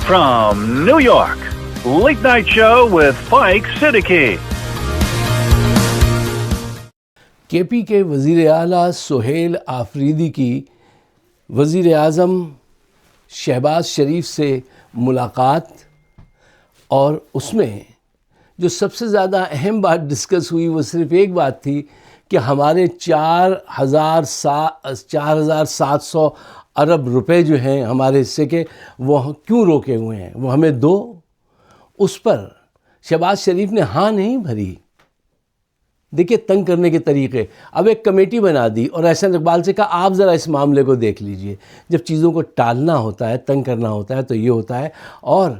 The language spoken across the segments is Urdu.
from New York, Late Night Show with Mike Siddiqui. KP کے وزیر اعلیٰ سہیل آفریدی کی وزیر اعظم شہباز شریف سے ملاقات، اور اس میں جو سب سے زیادہ اہم بات ڈسکس ہوئی وہ صرف ایک بات تھی کہ ہمارے 4,700 ارب روپے جو ہیں ہمارے حصے کے، وہ کیوں روکے ہوئے ہیں، وہ ہمیں دو۔ اس پر شہباز شریف نے ہاں نہیں بھری۔ دیکھیے تنگ کرنے کے طریقے۔ اب ایک کمیٹی بنا دی اور احسن اقبال سے کہا آپ ذرا اس معاملے کو دیکھ لیجئے۔ جب چیزوں کو ٹالنا ہوتا ہے، تنگ کرنا ہوتا ہے تو یہ ہوتا ہے۔ اور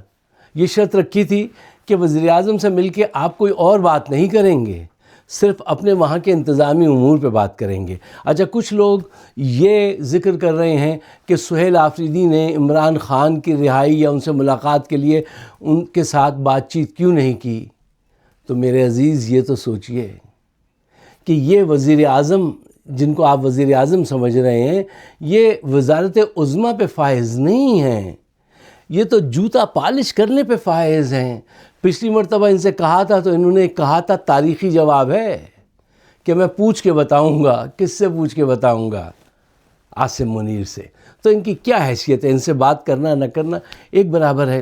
یہ شرط رکھی تھی کہ وزیر اعظم سے مل کے آپ کوئی اور بات نہیں کریں گے، صرف اپنے وہاں کے انتظامی امور پہ بات کریں گے۔ اچھا، کچھ لوگ یہ ذکر کر رہے ہیں کہ سہیل آفریدی نے عمران خان کی رہائی یا ان سے ملاقات کے لیے ان کے ساتھ بات چیت کیوں نہیں کی۔ تو میرے عزیز یہ تو سوچئے کہ یہ وزیر اعظم جن کو آپ وزیر اعظم سمجھ رہے ہیں، یہ وزارت عظمیٰ پہ فائز نہیں ہیں، یہ تو جوتا پالش کرنے پہ فائز ہیں۔ پچھلی مرتبہ ان سے کہا تھا تو انہوں نے کہا تھا، تاریخی جواب ہے کہ میں پوچھ کے بتاؤں گا۔ کس سے پوچھ کے بتاؤں گا؟ عاصم منیر سے۔ تو ان کی کیا حیثیت ہے؟ ان سے بات کرنا نہ کرنا ایک برابر ہے۔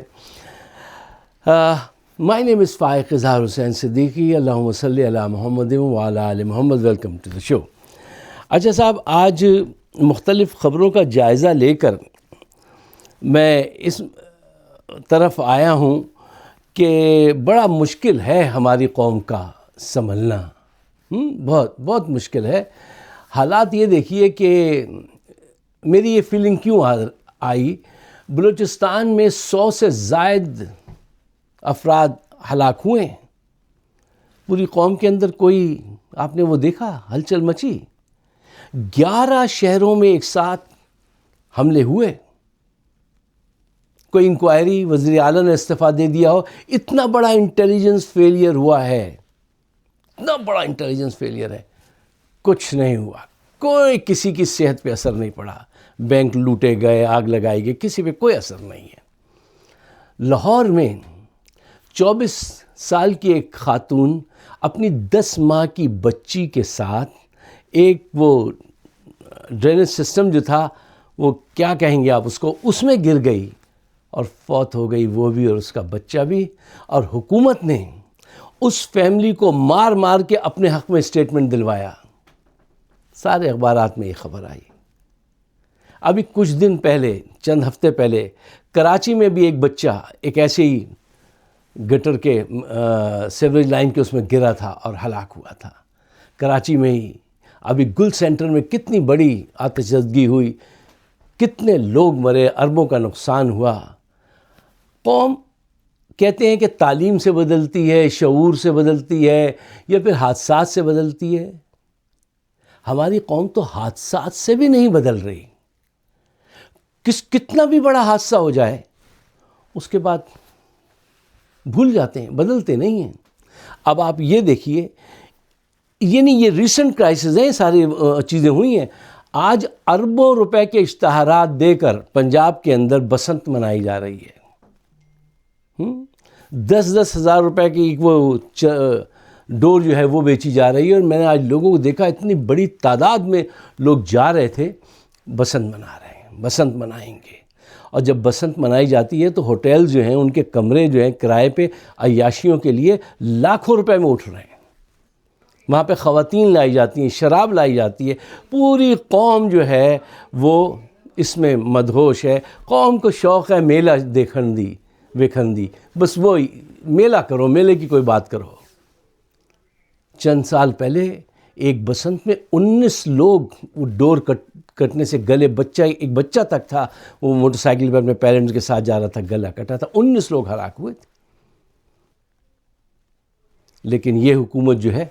My name is فائق اظہار حسین صدیقی۔ اللہم صلی علی محمد وعلی آل محمد۔ ویلکم ٹو دی شو۔ اچھا صاحب، آج مختلف خبروں کا جائزہ لے کر میں اس طرف آیا ہوں کہ بڑا مشکل ہے ہماری قوم کا سنبھلنا، بہت بہت مشکل ہے۔ حالات یہ دیکھیے کہ میری یہ فیلنگ کیوں آئی، بلوچستان میں 100 سے زائد افراد ہلاک ہوئے ہیں۔ پوری قوم کے اندر کوئی، آپ نے وہ دیکھا، ہلچل مچی۔ 11 شہروں میں ایک ساتھ حملے ہوئے۔ کوئی انکوائری وزیر اعلیٰ نے استعفیٰ دے دیا ہو، اتنا بڑا انٹیلیجنس فیلئر ہوا ہے، اتنا بڑا انٹیلیجنس فیلئر ہے، کچھ نہیں ہوا، کوئی کسی کی صحت پہ اثر نہیں پڑا، بینک لوٹے گئے، آگ لگائی گئی، کسی پہ کوئی اثر نہیں ہے۔ لاہور میں 24 سال کی ایک خاتون اپنی 10 ماہ کی بچی کے ساتھ ایک وہ ڈرینیج سسٹم جو تھا، وہ کیا کہیں گے آپ اس کو، اس میں گر گئی اور فوت ہو گئی، وہ بھی اور اس کا بچہ بھی۔ اور حکومت نے اس فیملی کو مار مار کے اپنے حق میں اسٹیٹمنٹ دلوایا۔ سارے اخبارات میں یہ خبر آئی۔ ابھی کچھ دن پہلے، چند ہفتے پہلے، کراچی میں بھی ایک بچہ ایک ایسے ہی گٹر کے سیوریج لائن کے اس میں گرا تھا اور ہلاک ہوا تھا، کراچی میں ہی۔ ابھی گل سینٹر میں کتنی بڑی آتش زدگی ہوئی، کتنے لوگ مرے، اربوں کا نقصان ہوا۔ قوم کہتے ہیں کہ تعلیم سے بدلتی ہے، شعور سے بدلتی ہے، یا پھر حادثات سے بدلتی ہے۔ ہماری قوم تو حادثات سے بھی نہیں بدل رہی۔ کتنا بھی بڑا حادثہ ہو جائے اس کے بعد بھول جاتے ہیں، بدلتے نہیں ہیں۔ اب آپ یہ دیکھیے، یعنی یہ ریسنٹ کرائسس ہیں، ساری چیزیں ہوئی ہیں۔ آج اربوں روپے کے اشتہارات دے کر پنجاب کے اندر بسنت منائی جا رہی ہے۔ 10-10 ہزار روپے کی وہ ڈور جو ہے وہ بیچی جا رہی ہے، اور میں نے آج لوگوں کو دیکھا، اتنی بڑی تعداد میں لوگ جا رہے تھے، بسنت منا رہے ہیں، بسنت منائیں گے۔ اور جب بسنت منائی جاتی ہے تو ہوٹل جو ہیں، ان کے کمرے جو ہیں کرائے پہ عیاشیوں کے لیے لاکھوں روپے میں اٹھ رہے ہیں۔ وہاں پہ خواتین لائی جاتی ہیں، شراب لائی جاتی ہے، پوری قوم جو ہے وہ اس میں مدہوش ہے۔ قوم کو شوق ہے میلہ ویکھن دی، بس وہ میلہ کرو، میلے کی کوئی بات کرو۔ چند سال پہلے ایک بسنت میں 19 لوگ وہ ڈور کٹنے سے گلے، ایک بچہ تک تھا، وہ موٹر سائیکل پر اپنے پیرنٹس کے ساتھ جا رہا تھا، گلا کٹا تھا، 19 لوگ ہلاک ہوئے تھے۔ لیکن یہ حکومت جو ہے،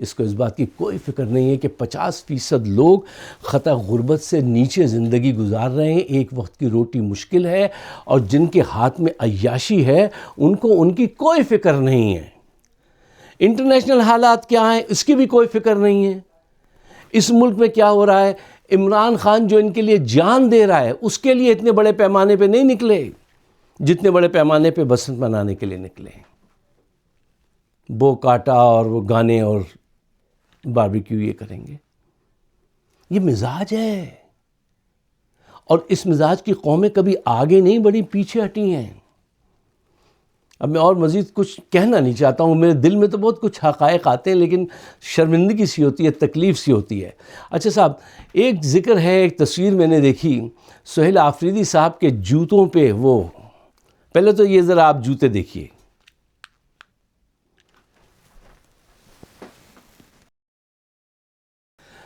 اس کو اس بات کی کوئی فکر نہیں ہے کہ 50% لوگ خطۂ غربت سے نیچے زندگی گزار رہے ہیں، ایک وقت کی روٹی مشکل ہے، اور جن کے ہاتھ میں عیاشی ہے ان کی کوئی فکر نہیں ہے۔ انٹرنیشنل حالات کیا ہیں اس کی بھی کوئی فکر نہیں ہے۔ اس ملک میں کیا ہو رہا ہے، عمران خان جو ان کے لیے جان دے رہا ہے، اس کے لیے اتنے بڑے پیمانے پہ نہیں نکلے۔ جتنے بڑے پیمانے پہ بسنت منانے کے لیے نکلے ہیں، بو کاٹا اور وہ گانے اور باربیکیو یہ کریں گے. یہ مزاج ہے، اور اس مزاج کی قومیں کبھی آگے نہیں بڑھی، پیچھے ہٹی ہیں. اب میں اور مزید کچھ کہنا نہیں چاہتا ہوں، میرے دل میں تو بہت کچھ حقائق آتے ہیں، لیکن شرمندگی سی ہوتی ہے، تکلیف سی ہوتی ہے. اچھا صاحب، ایک ذکر ہے، ایک تصویر میں نے دیکھی سہیل آفریدی صاحب کے جوتوں پہ. وہ پہلے تو یہ ذرا آپ جوتے دیکھیے.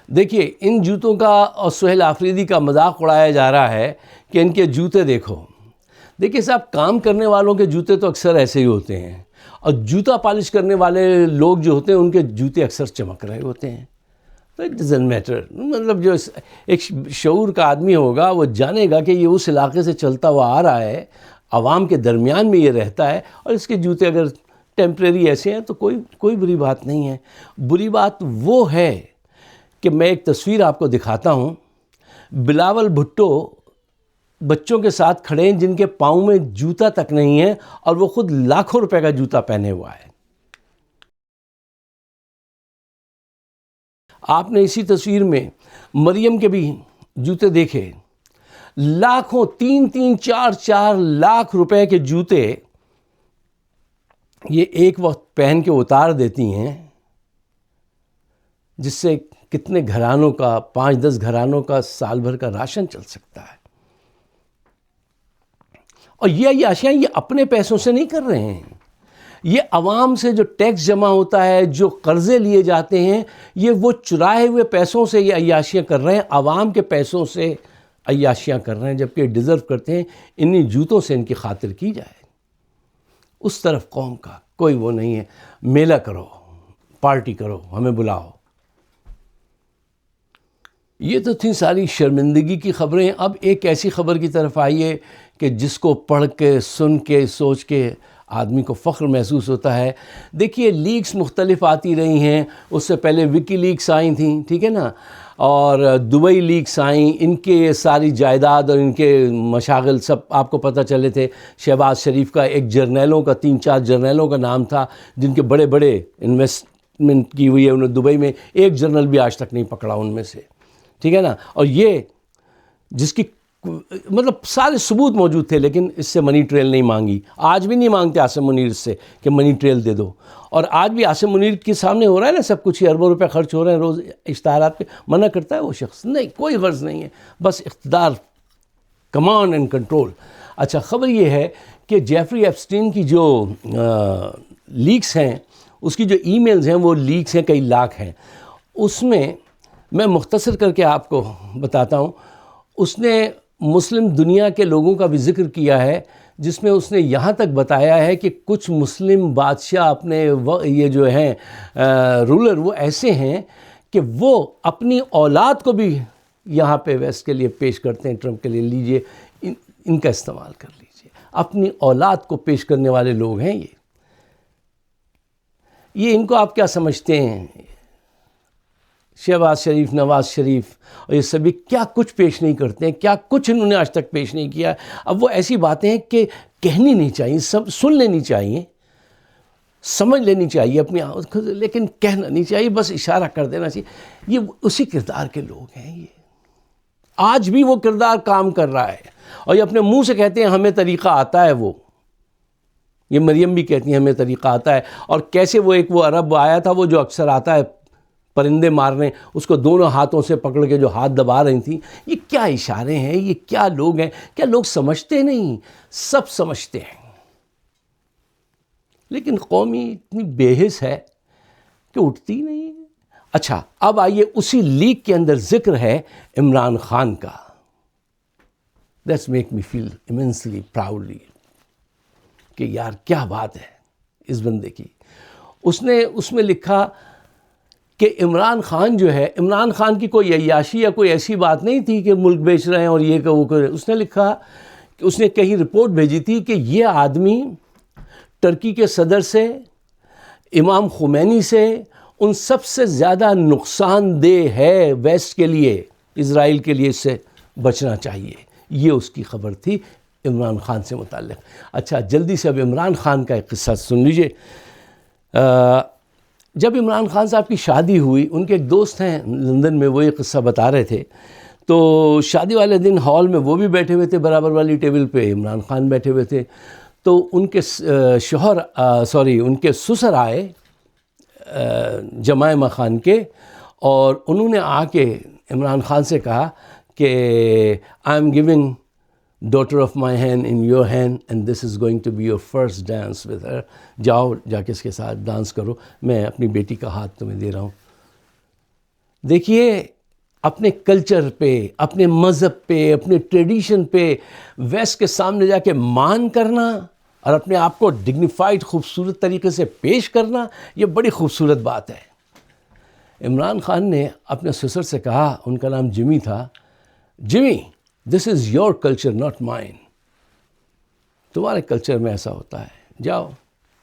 دیکھیے ان جوتوں کا اور سہیل آفریدی کا مذاق اڑایا جا رہا ہے کہ ان کے جوتے دیکھو. دیکھیے صاحب، کام کرنے والوں کے جوتے تو اکثر ایسے ہی ہوتے ہیں، اور جوتا پالش کرنے والے لوگ جو ہوتے ہیں ان کے جوتے اکثر چمک رہے ہوتے ہیں. تو اٹ ڈزنٹ میٹر. مطلب جو ایک شعور کا آدمی ہوگا وہ جانے گا کہ یہ اس علاقے سے چلتا ہوا آ رہا ہے، عوام کے درمیان میں یہ رہتا ہے، اور اس کے جوتے اگر ٹیمپریری ایسے ہیں تو کوئی بری بات نہیں ہے. بری بات وہ ہے کہ میں ایک تصویر آپ کو دکھاتا ہوں. بلاول بھٹو بچوں کے ساتھ کھڑے ہیں جن کے پاؤں میں جوتا تک نہیں ہے، اور وہ خود لاکھوں روپے کا جوتا پہنے ہوا ہے. آپ نے اسی تصویر میں مریم کے بھی جوتے دیکھے. لاکھوں، 3-3، 4-4 لاکھ روپے کے جوتے یہ ایک وقت پہن کے اتار دیتی ہیں، جس سے کتنے گھرانوں کا، 5-10 گھرانوں کا سال بھر کا راشن چل سکتا ہے. اور یہ اشیاء یہ اپنے پیسوں سے نہیں کر رہے ہیں، یہ عوام سے جو ٹیکس جمع ہوتا ہے، جو قرضے لیے جاتے ہیں، یہ وہ چرائے ہوئے پیسوں سے یہ عیاشیاں کر رہے ہیں، عوام کے پیسوں سے عیاشیاں کر رہے ہیں، جبکہ ڈیزرو کرتے ہیں انہی جوتوں سے ان کی خاطر کی جائے. اس طرف قوم کا کوئی وہ نہیں ہے. میلہ کرو، پارٹی کرو، ہمیں بلاؤ. یہ تو تھیں ساری شرمندگی کی خبریں. اب ایک ایسی خبر کی طرف آئیے کہ جس کو پڑھ کے، سن کے، سوچ کے آدمی کو فخر محسوس ہوتا ہے. دیکھیے لیکس مختلف آتی رہی ہیں. اس سے پہلے وکی لیکس آئی تھیں، ٹھیک ہے نا، اور دبئی لیکس آئیں. ان کے ساری جائیداد اور ان کے مشاغل سب آپ کو پتہ چلے تھے. شہباز شریف کا ایک جرنیلوں کا، 3-4 جرنیلوں کا نام تھا جن کے بڑے بڑے انویسٹمنٹ کی ہوئی ہے انہوں نے دبئی میں. ایک جرنل بھی آج تک نہیں پکڑا ان میں سے، ٹھیک ہے نا. اور یہ جس کی مطلب سارے ثبوت موجود تھے، لیکن اس سے منی ٹریل نہیں مانگی. آج بھی نہیں مانگتے عاصم منیر سے کہ منی ٹریل دے دو. اور آج بھی عاصم منیر کے سامنے ہو رہا ہے نا سب کچھ، اربوں روپے خرچ ہو رہے ہیں روز اشتہارات پہ. منع کرتا ہے وہ شخص؟ نہیں، کوئی غرض نہیں ہے، بس اقتدار، کمانڈ اینڈ کنٹرول. اچھا، خبر یہ ہے کہ جیفری ایپسٹین کی جو لیکس ہیں، اس کی جو ای میلز ہیں وہ لیکس ہیں، کئی لاکھ ہیں. اس میں مختصر کر کے آپ کو بتاتا ہوں. اس نے مسلم دنیا کے لوگوں کا بھی ذکر کیا ہے، جس میں اس نے یہاں تک بتایا ہے کہ کچھ مسلم بادشاہ اپنے یہ جو ہیں رولر، وہ ایسے ہیں کہ وہ اپنی اولاد کو بھی یہاں پہ ویسٹ کے لیے پیش کرتے ہیں. ٹرمپ کے لیے لیجئے ان کا استعمال کر لیجئے. اپنی اولاد کو پیش کرنے والے لوگ ہیں یہ ان کو آپ کیا سمجھتے ہیں؟ شہباز شریف، نواز شریف اور یہ سبھی کیا کچھ پیش نہیں کرتے ہیں، کیا کچھ انہوں نے آج تک پیش نہیں کیا. اب وہ ایسی باتیں ہیں کہ کہنی نہیں چاہیے، سب سن لینی چاہیے، سمجھ لینی چاہیے اپنی، لیکن کہنا نہیں چاہیے، بس اشارہ کر دینا چاہیے. یہ اسی کردار کے لوگ ہیں. یہ آج بھی وہ کردار کام کر رہا ہے، اور یہ اپنے منہ سے کہتے ہیں ہمیں طریقہ آتا ہے. وہ یہ مریم بھی کہتی ہیں ہمیں طریقہ آتا ہے. اور کیسے وہ عرب آیا تھا، وہ جو اکثر آتا ہے پرندے مارنے، اس کو دونوں ہاتھوں سے پکڑ کے جو ہاتھ دبا رہی تھیں. یہ کیا اشارے ہیں، یہ کیا لوگ ہیں؟ کیا لوگ سمجھتے نہیں؟ سب سمجھتے ہیں، لیکن قومی اتنی بے حس ہے کہ اٹھتی نہیں ہے. اچھا، اب آئیے اسی لیک کے اندر ذکر ہے عمران خان کا. That's make me feel immensely proudly کہ یار کیا بات ہے اس بندے کی. اس نے اس میں لکھا کہ عمران خان جو ہے، عمران خان کی کوئی عیاشی یا کوئی ایسی بات نہیں تھی کہ ملک بیچ رہے ہیں اور یہ کہ وہ کرے. اس نے لکھا کہ اس نے کہیں رپورٹ بھیجی تھی کہ یہ آدمی ترکی کے صدر سے، امام خمینی سے، ان سب سے زیادہ نقصان دہ ہے ویسٹ کے لیے، اسرائیل کے لیے. اس سے بچنا چاہیے. یہ اس کی خبر تھی عمران خان سے متعلق. اچھا جلدی سے اب عمران خان کا ایک قصہ سن لیجئے. جب عمران خان صاحب کی شادی ہوئی، ان کے ایک دوست ہیں لندن میں، وہ یہ قصہ بتا رہے تھے. تو شادی والے دن ہال میں وہ بھی بیٹھے ہوئے تھے برابر والی ٹیبل پہ، عمران خان بیٹھے ہوئے تھے. تو ان کے ان کے سسر آئے جمائمہ خان کے، اور انہوں نے آ کے عمران خان سے کہا کہ I am giving daughter of my hand in your hand and this is going to be your first dance with her. جاؤ جا کے اس کے ساتھ ڈانس کرو، میں اپنی بیٹی کا ہاتھ تمہیں دے رہا ہوں. دیکھیے اپنے کلچر پہ، اپنے مذہب پہ، اپنے ٹریڈیشن پہ ویسٹ کے سامنے جا کے مان کرنا اور اپنے آپ کو ڈگنیفائڈ خوبصورت طریقے سے پیش کرنا، یہ بڑی خوبصورت بات ہے. عمران خان نے اپنے سسر سے کہا، ان کا نام جمی تھا، Jimmy this is your culture not mine. تمہارے کلچر میں ایسا ہوتا ہے، جاؤ،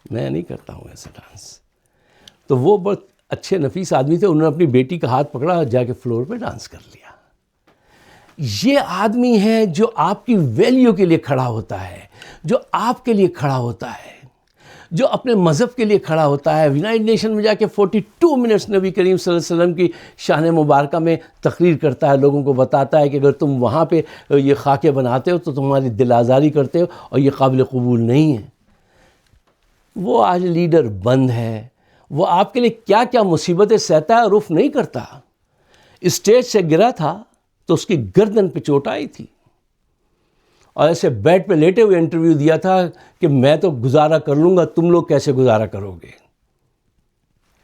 میں نہیں کرتا ہوں ایسا ڈانس. تو وہ بہت اچھے نفیس آدمی تھے، انہوں نے اپنی بیٹی کا ہاتھ پکڑا، جا کے فلور پہ ڈانس کر لیا. یہ آدمی ہے جو آپ کی ویلیو کے لیے کھڑا ہوتا ہے، جو آپ کے لیے کھڑا ہوتا ہے، جو اپنے مذہب کے لیے کھڑا ہوتا ہے. یونائٹڈ نیشن میں جا کے 42 منٹس نبی کریم صلی اللہ علیہ وسلم کی شان مبارکہ میں تقریر کرتا ہے، لوگوں کو بتاتا ہے کہ اگر تم وہاں پہ یہ خاکے بناتے ہو تو تمہاری دل آزاری کرتے ہو اور یہ قابل قبول نہیں ہے. وہ آج لیڈر بند ہے، وہ آپ کے لیے کیا کیا مصیبتیں سہتا ہے اور رف نہیں کرتا. اسٹیج سے گرا تھا تو اس کی گردن پہ چوٹ آئی تھی، اور ایسے بیڈ پہ لیٹے ہوئے انٹرویو دیا تھا کہ میں تو گزارا کر لوں گا، تم لوگ کیسے گزارا کرو گے.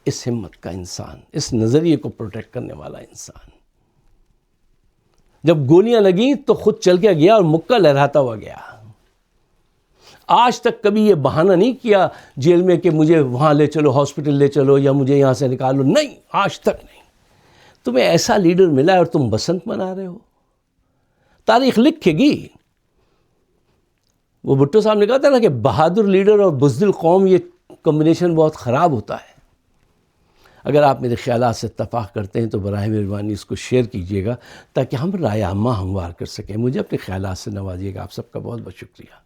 اس ہمت کا انسان، اس نظریے کو پروٹیکٹ کرنے والا انسان، جب گولیاں لگیں تو خود چل کے گیا اور مکہ لہراتا ہوا گیا. آج تک کبھی یہ بہانہ نہیں کیا جیل میں کہ مجھے وہاں لے چلو، ہاسپٹل لے چلو، یا مجھے یہاں سے نکالو. نہیں، آج تک نہیں. تمہیں ایسا لیڈر ملا ہے اور تم بسنت منا رہے ہو. تاریخ لکھے گی. وہ بھٹو صاحب نے کہا تھا نا کہ بہادر لیڈر اور بزدل قوم، یہ کمبینیشن بہت خراب ہوتا ہے. اگر آپ میرے خیالات سے اتفاق کرتے ہیں تو براہ مہربانی اس کو شیئر کیجئے گا تاکہ ہم رائے عامہ ہموار کر سکیں. مجھے اپنے خیالات سے نوازیے گا. آپ سب کا بہت بہت شکریہ.